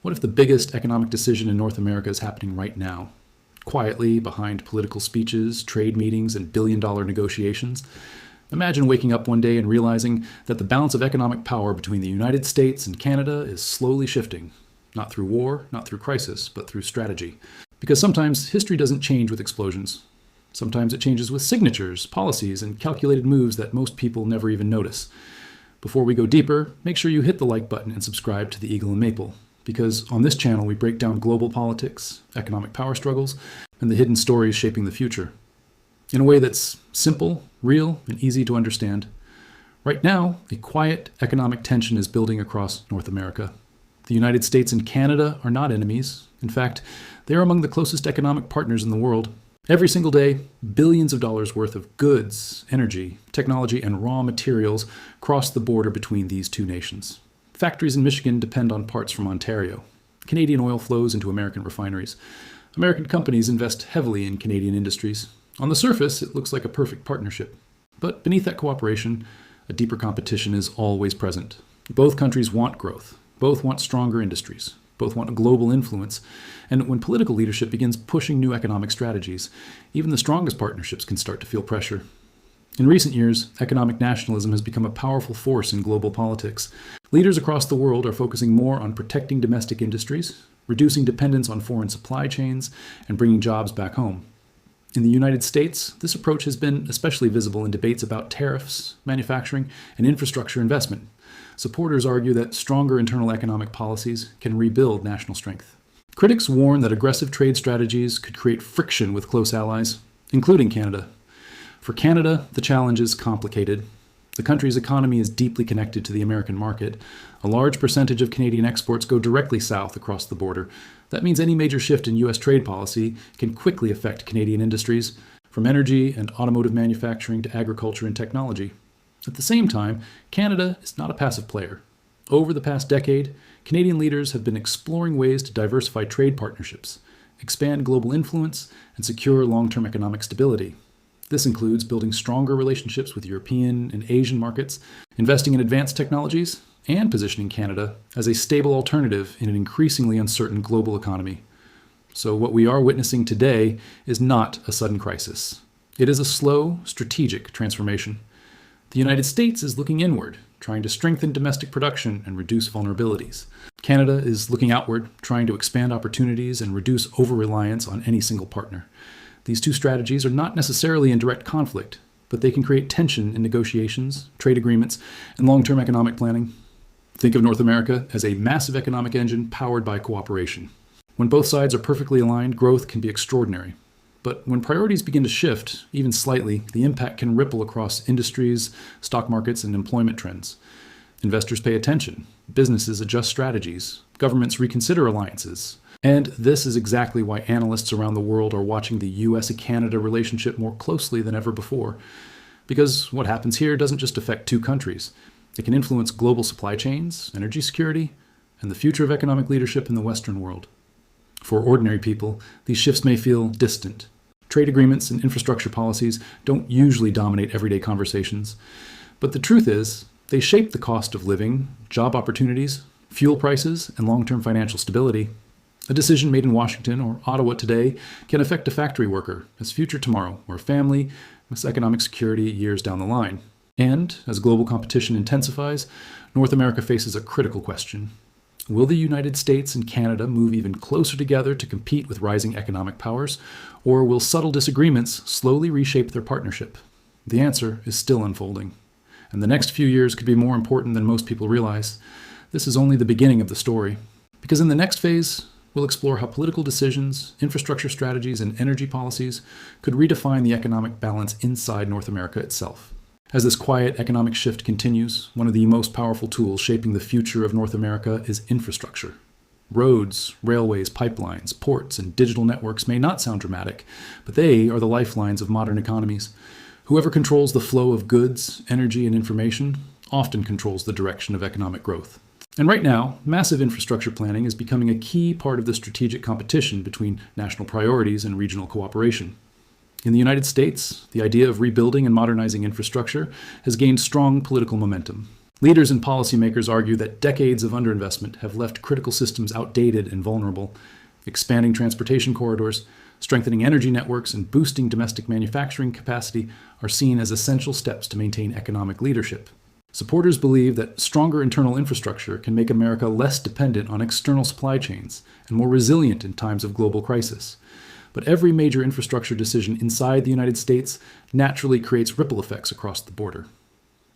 What if the biggest economic decision in North America is happening right now? Quietly, behind political speeches, trade meetings, and billion-dollar negotiations? Imagine waking up one day and realizing that the balance of economic power between the United States and Canada is slowly shifting. Not through war, not through crisis, but through strategy. Because sometimes history doesn't change with explosions. Sometimes it changes with signatures, policies, and calculated moves that most people never even notice. Before we go deeper, make sure you hit the like button and subscribe to the Eagle and Maple, because on this channel we break down global politics, economic power struggles, and the hidden stories shaping the future. In a way that's simple, real, and easy to understand. Right now, a quiet economic tension is building across North America. The United States and Canada are not enemies. In fact, they are among the closest economic partners in the world. Every single day, billions of dollars worth of goods, energy, technology, and raw materials cross the border between these two nations. Factories in Michigan depend on parts from Ontario. Canadian oil flows into American refineries. American companies invest heavily in Canadian industries. On the surface, it looks like a perfect partnership. But beneath that cooperation, a deeper competition is always present. Both countries want growth. Both want stronger industries. Both want a global influence. And when political leadership begins pushing new economic strategies, even the strongest partnerships can start to feel pressure. In recent years, economic nationalism has become a powerful force in global politics. Leaders across the world are focusing more on protecting domestic industries, reducing dependence on foreign supply chains, and bringing jobs back home. In the United States, this approach has been especially visible in debates about tariffs, manufacturing, and infrastructure investment. Supporters argue that stronger internal economic policies can rebuild national strength. Critics warn that aggressive trade strategies could create friction with close allies, including Canada. For Canada, the challenge is complicated. The country's economy is deeply connected to the American market. A large percentage of Canadian exports go directly south across the border. That means any major shift in U.S. trade policy can quickly affect Canadian industries, from energy and automotive manufacturing to agriculture and technology. At the same time, Canada is not a passive player. Over the past decade, Canadian leaders have been exploring ways to diversify trade partnerships, expand global influence, and secure long-term economic stability. This includes building stronger relationships with European and Asian markets, investing in advanced technologies, and positioning Canada as a stable alternative in an increasingly uncertain global economy. So what we are witnessing today is not a sudden crisis. It is a slow, strategic transformation. The United States is looking inward, trying to strengthen domestic production and reduce vulnerabilities. Canada is looking outward, trying to expand opportunities and reduce over-reliance on any single partner. These two strategies are not necessarily in direct conflict, but they can create tension in negotiations, trade agreements, and long-term economic planning. Think of North America as a massive economic engine powered by cooperation. When both sides are perfectly aligned, growth can be extraordinary. But when priorities begin to shift, even slightly, the impact can ripple across industries, stock markets, and employment trends. Investors pay attention, businesses adjust strategies, governments reconsider alliances. And this is exactly why analysts around the world are watching the US-Canada relationship more closely than ever before. Because what happens here doesn't just affect two countries. It can influence global supply chains, energy security, and the future of economic leadership in the Western world. For ordinary people, these shifts may feel distant. Trade agreements and infrastructure policies don't usually dominate everyday conversations. But the truth is, they shape the cost of living, job opportunities, fuel prices, and long-term financial stability. A decision made in Washington or Ottawa today can affect a factory worker as future tomorrow, or a family with economic security years down the line. And as global competition intensifies, North America faces a critical question. Will the United States and Canada move even closer together to compete with rising economic powers, or will subtle disagreements slowly reshape their partnership? The answer is still unfolding. And the next few years could be more important than most people realize. This is only the beginning of the story. Because in the next phase, we'll explore how political decisions, infrastructure strategies, and energy policies could redefine the economic balance inside North America itself. As this quiet economic shift continues, one of the most powerful tools shaping the future of North America is infrastructure. Roads, railways, pipelines, ports, and digital networks may not sound dramatic, but they are the lifelines of modern economies. Whoever controls the flow of goods, energy, and information often controls the direction of economic growth. And right now, massive infrastructure planning is becoming a key part of the strategic competition between national priorities and regional cooperation. In the United States, the idea of rebuilding and modernizing infrastructure has gained strong political momentum. Leaders and policymakers argue that decades of underinvestment have left critical systems outdated and vulnerable. Expanding transportation corridors, strengthening energy networks, and boosting domestic manufacturing capacity are seen as essential steps to maintain economic leadership. Supporters believe that stronger internal infrastructure can make America less dependent on external supply chains and more resilient in times of global crisis. But every major infrastructure decision inside the United States naturally creates ripple effects across the border.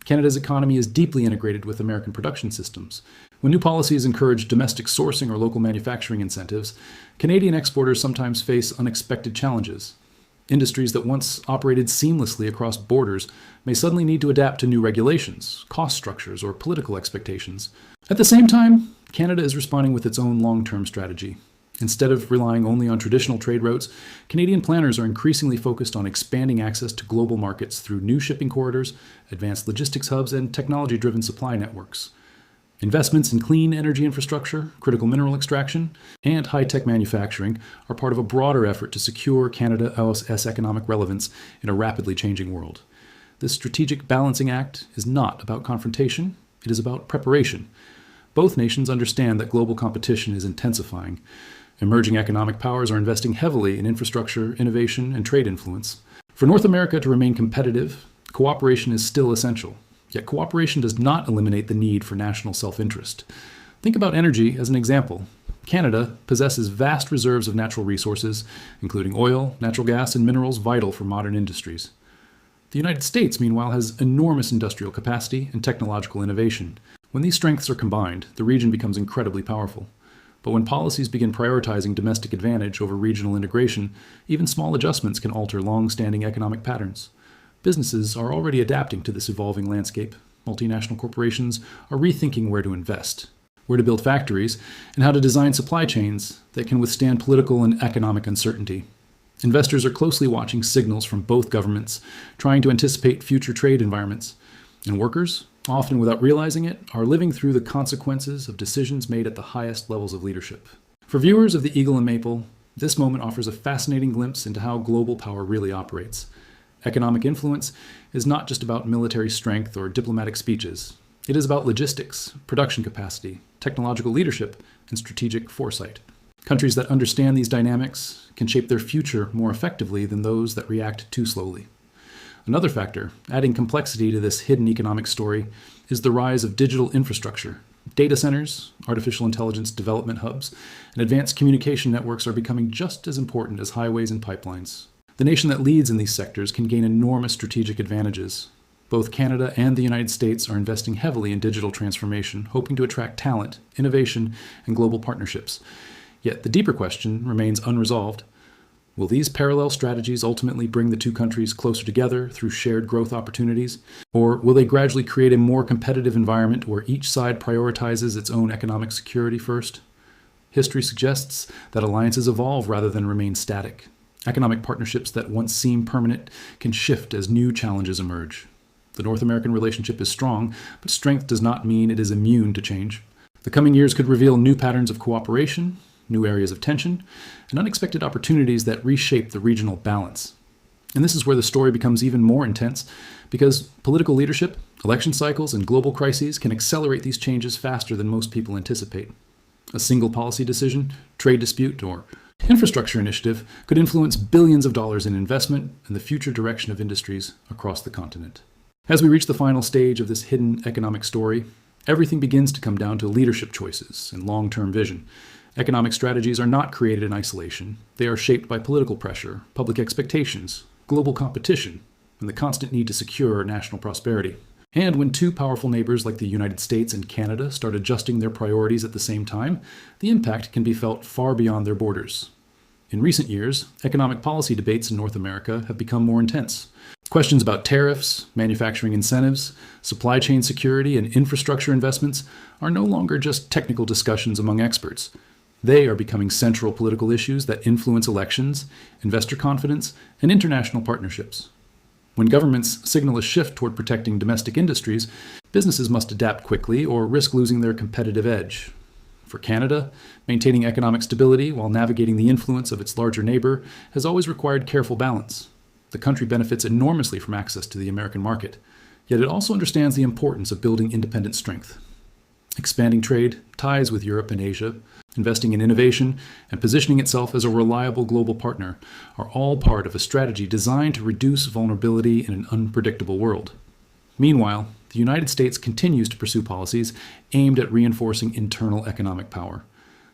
Canada's economy is deeply integrated with American production systems. When new policies encourage domestic sourcing or local manufacturing incentives, Canadian exporters sometimes face unexpected challenges. Industries that once operated seamlessly across borders may suddenly need to adapt to new regulations, cost structures, or political expectations. At the same time, Canada is responding with its own long-term strategy. Instead of relying only on traditional trade routes, Canadian planners are increasingly focused on expanding access to global markets through new shipping corridors, advanced logistics hubs, and technology-driven supply networks. Investments in clean energy infrastructure, critical mineral extraction, and high-tech manufacturing are part of a broader effort to secure Canada's economic relevance in a rapidly changing world. This strategic balancing act is not about confrontation, it is about preparation. Both nations understand that global competition is intensifying. Emerging economic powers are investing heavily in infrastructure, innovation, and trade influence. For North America to remain competitive, cooperation is still essential. Yet cooperation does not eliminate the need for national self-interest. Think about energy as an example. Canada possesses vast reserves of natural resources, including oil, natural gas, and minerals vital for modern industries. The United States, meanwhile, has enormous industrial capacity and technological innovation. When these strengths are combined, the region becomes incredibly powerful. But when policies begin prioritizing domestic advantage over regional integration, even small adjustments can alter long-standing economic patterns. Businesses are already adapting to this evolving landscape. Multinational corporations are rethinking where to invest, where to build factories, and how to design supply chains that can withstand political and economic uncertainty. Investors are closely watching signals from both governments, trying to anticipate future trade environments. And workers, often without realizing it, are living through the consequences of decisions made at the highest levels of leadership. For viewers of the Eagle and Maple, this moment offers a fascinating glimpse into how global power really operates. Economic influence is not just about military strength or diplomatic speeches. It is about logistics, production capacity, technological leadership, and strategic foresight. Countries that understand these dynamics can shape their future more effectively than those that react too slowly. Another factor, adding complexity to this hidden economic story, is the rise of digital infrastructure. Data centers, artificial intelligence development hubs, and advanced communication networks are becoming just as important as highways and pipelines. The nation that leads in these sectors can gain enormous strategic advantages. Both Canada and the United States are investing heavily in digital transformation, hoping to attract talent, innovation, and global partnerships. Yet the deeper question remains unresolved. Will these parallel strategies ultimately bring the two countries closer together through shared growth opportunities? Or will they gradually create a more competitive environment where each side prioritizes its own economic security first? History suggests that alliances evolve rather than remain static. Economic partnerships that once seemed permanent can shift as new challenges emerge. The North American relationship is strong, but strength does not mean it is immune to change. The coming years could reveal new patterns of cooperation, new areas of tension, and unexpected opportunities that reshape the regional balance. And this is where the story becomes even more intense, because political leadership, election cycles, and global crises can accelerate these changes faster than most people anticipate. A single policy decision, trade dispute, or infrastructure initiative could influence billions of dollars in investment and the future direction of industries across the continent. As we reach the final stage of this hidden economic story, everything begins to come down to leadership choices and long-term vision. Economic strategies are not created in isolation. They are shaped by political pressure, public expectations, global competition, and the constant need to secure national prosperity. And when two powerful neighbors like the United States and Canada start adjusting their priorities at the same time, the impact can be felt far beyond their borders. In recent years, economic policy debates in North America have become more intense. Questions about tariffs, manufacturing incentives, supply chain security, and infrastructure investments are no longer just technical discussions among experts. They are becoming central political issues that influence elections, investor confidence, and international partnerships. When governments signal a shift toward protecting domestic industries, businesses must adapt quickly or risk losing their competitive edge. For Canada, maintaining economic stability while navigating the influence of its larger neighbor has always required careful balance. The country benefits enormously from access to the American market. Yet it also understands the importance of building independent strength. Expanding trade, ties with Europe and Asia, investing in innovation, and positioning itself as a reliable global partner are all part of a strategy designed to reduce vulnerability in an unpredictable world. Meanwhile, the United States continues to pursue policies aimed at reinforcing internal economic power.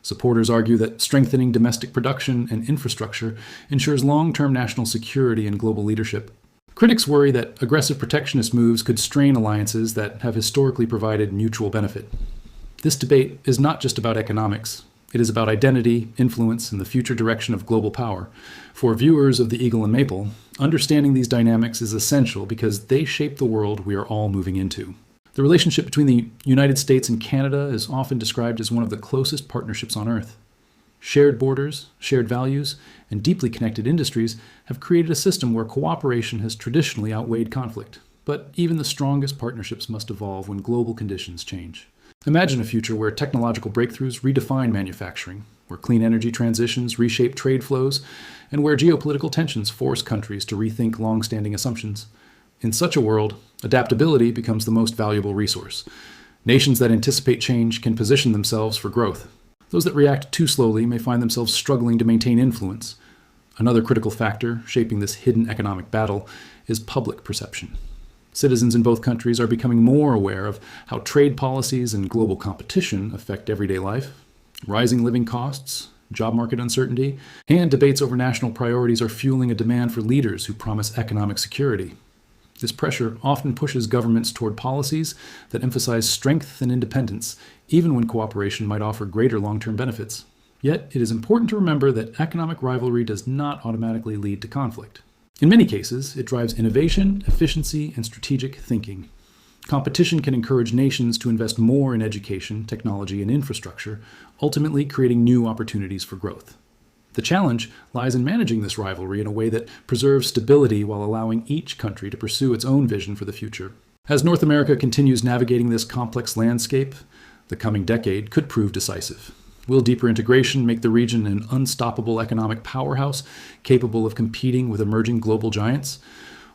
Supporters argue that strengthening domestic production and infrastructure ensures long-term national security and global leadership. Critics worry that aggressive protectionist moves could strain alliances that have historically provided mutual benefit. This debate is not just about economics. It is about identity, influence, and the future direction of global power. For viewers of The Eagle and Maple, understanding these dynamics is essential because they shape the world we are all moving into. The relationship between the United States and Canada is often described as one of the closest partnerships on Earth. Shared borders, shared values, and deeply connected industries have created a system where cooperation has traditionally outweighed conflict. But even the strongest partnerships must evolve when global conditions change. Imagine a future where technological breakthroughs redefine manufacturing, where clean energy transitions reshape trade flows, and where geopolitical tensions force countries to rethink long-standing assumptions. In such a world, adaptability becomes the most valuable resource. Nations that anticipate change can position themselves for growth. Those that react too slowly may find themselves struggling to maintain influence. Another critical factor shaping this hidden economic battle is public perception. Citizens in both countries are becoming more aware of how trade policies and global competition affect everyday life. Rising living costs, job market uncertainty, and debates over national priorities are fueling a demand for leaders who promise economic security. This pressure often pushes governments toward policies that emphasize strength and independence, even when cooperation might offer greater long-term benefits. Yet, it is important to remember that economic rivalry does not automatically lead to conflict. In many cases, it drives innovation, efficiency, and strategic thinking. Competition can encourage nations to invest more in education, technology, and infrastructure, ultimately creating new opportunities for growth. The challenge lies in managing this rivalry in a way that preserves stability while allowing each country to pursue its own vision for the future. As North America continues navigating this complex landscape, the coming decade could prove decisive. Will deeper integration make the region an unstoppable economic powerhouse capable of competing with emerging global giants?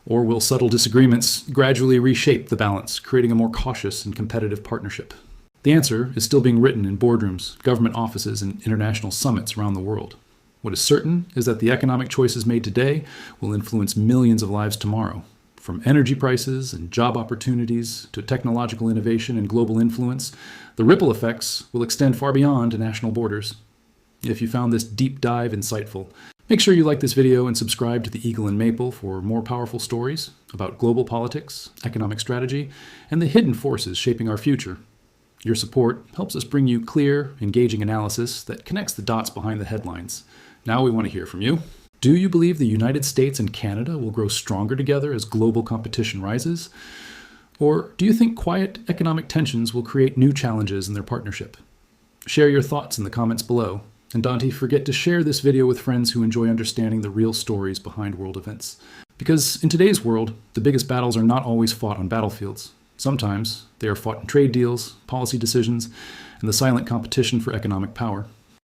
Or will subtle disagreements gradually reshape the balance, creating a more cautious and competitive partnership? The answer is still being written in boardrooms, government offices, and international summits around the world. What is certain is that the economic choices made today will influence millions of lives tomorrow. From energy prices and job opportunities to technological innovation and global influence, the ripple effects will extend far beyond national borders. If you found this deep dive insightful, make sure you like this video and subscribe to The Eagle and Maple for more powerful stories about global politics, economic strategy, and the hidden forces shaping our future. Your support helps us bring you clear, engaging analysis that connects the dots behind the headlines. Now we want to hear from you. Do you believe the United States and Canada will grow stronger together as global competition rises? Or do you think quiet economic tensions will create new challenges in their partnership? Share your thoughts in the comments below. And don't forget to share this video with friends who enjoy understanding the real stories behind world events. Because in today's world, the biggest battles are not always fought on battlefields. Sometimes they are fought in trade deals, policy decisions, and the silent competition for economic power.